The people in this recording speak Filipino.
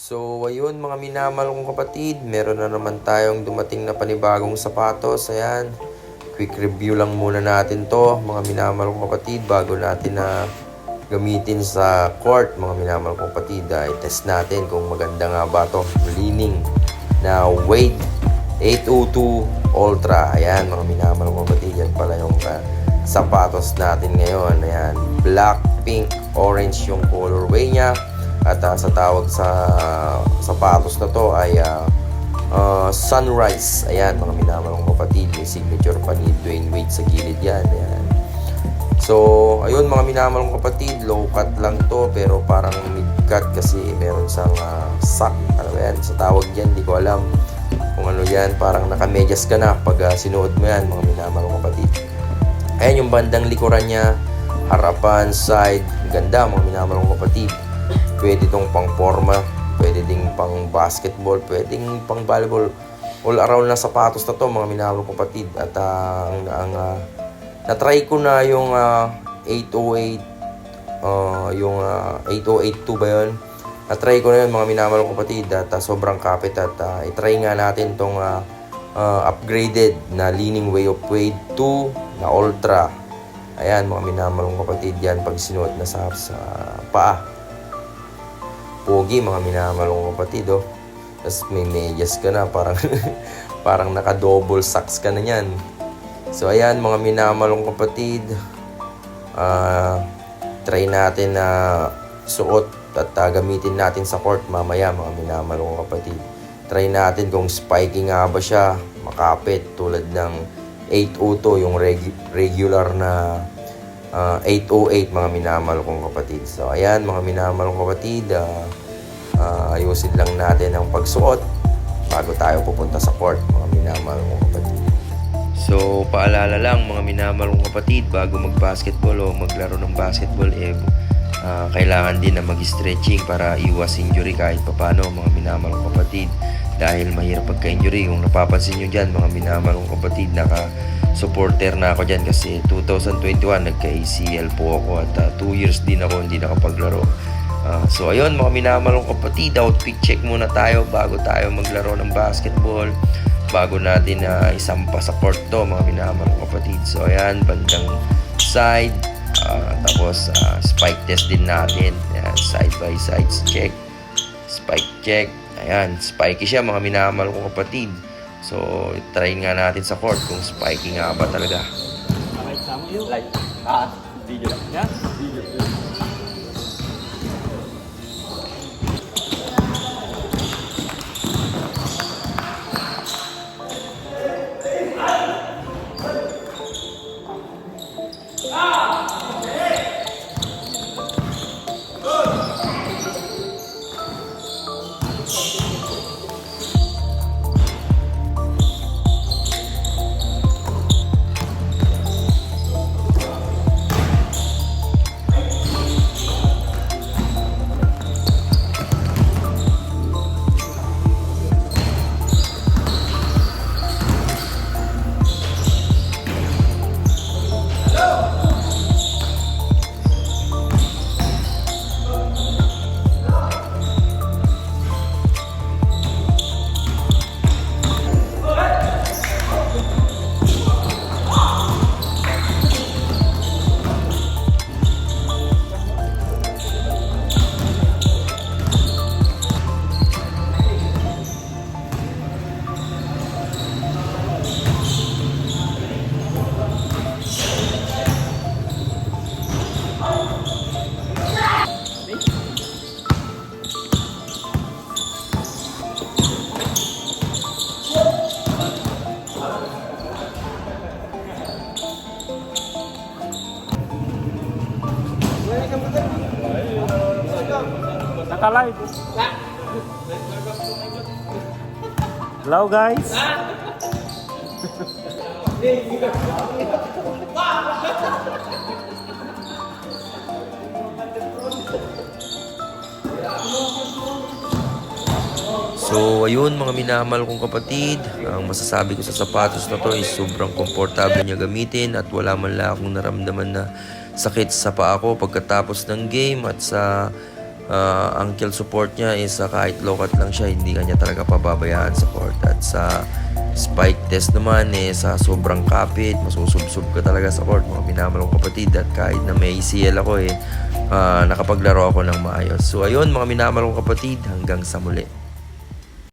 So, ayun mga minamahal kong kapatid, meron na naman tayong dumating na panibagong sapatos. Ayan, quick review lang muna natin to mga minamahal kong kapatid bago natin na gamitin sa court. Mga minamahal kong kapatid, i-test natin kung maganda nga ba to. Leaning na Wade 802 Ultra. Ayan mga minamahal kong kapatid, yan pala yung sapatos natin ngayon. Ayan, black, pink, orange yung colorway niya. At sa tawag sa sapatos na to ay Sunrise. Ayan mga minamahal kong kapatid, may signature pa ni Dwayne Wade sa gilid yan. Ayan. So ayun mga minamahal kong kapatid, low cut lang to pero parang mid cut kasi meron sang sock. Ano yan sa tawag dyan, di ko alam kung ano yan. Parang nakamedyas ka na pag sinuot mo yan mga minamahal kong kapatid. Ayan yung bandang likuran niya, harapan, side, ganda mga minamahal kong kapatid. Pwede itong pang forma, pwede ding pang basketball, pwedeng pang volleyball. All around na sapatos na to mga minamahal kong kapatid. At na-try ko na yung 808, yung 8082 ba yun? Na-try ko na yun mga minamahal kong kapatid at sobrang kapit. At i-try nga natin tong upgraded na Leaning Way of Wade 2 na Ultra. Ayan mga minamahal kong kapatid, yan pag sinuot na sa paa. Pogi mga minamahal kong kapatid, oh. Tapos may medyas ka na, parang parang naka-double socks ka na yan. So ayan mga minamahal kong kapatid, try natin na suot at gamitin natin sa court mamaya mga minamahal kong kapatid. Try natin kung spiky nga ba siya, makapit tulad ng 802, yung regular na 808 mga minamahal kong kapatid. So ayan mga minamahal kong kapatid, ayusin lang natin ang pagsuot bago tayo pupunta sa court mga minamahal kong kapatid. So paalala lang mga minamahal kong kapatid, bago mag-basketball o maglaro ng basketball, kailangan din na mag-stretching para iwas injury kahit papano mga minamahal kong kapatid. Dahil mahirap pagka-injury. Kung napapansin nyo dyan mga minamahal kong kapatid, supporter na ako dyan kasi 2021 nagka-ACL po ako at 2 years din ako hindi nakapaglaro. So ayun mga minamahal kong kapatid, outfit check muna tayo bago tayo maglaro ng basketball, bago natin isampa sa court to mga minamahal kong kapatid. So ayan, bandang side, tapos spike test din natin. Ayan, side by side check, spike check. Ayan, spiky siya mga minamahal kong kapatid. So, try nga natin sa court kung spiky nga ba talaga. Okay, sama yun. Like, video lang. Yeah? Video. Naka-live. Hello guys. So ayun mga minamahal kong kapatid, ang masasabi ko sa sapatos na to is sobrang komportable niya gamitin at wala man lang akong naramdaman na sakit sa paa ko pagkatapos ng game. At sa ankle support niya is kahit low cut lang siya, hindi kanya talaga pababayaan sa court. At sa spike test naman sa sobrang kapit, masusubsob ka talaga sa court, mga minamalong kapatid. At kahit na may ACL ako nakapaglaro ako ng maayos. So ayun mga minamalong kapatid, hanggang sa muli.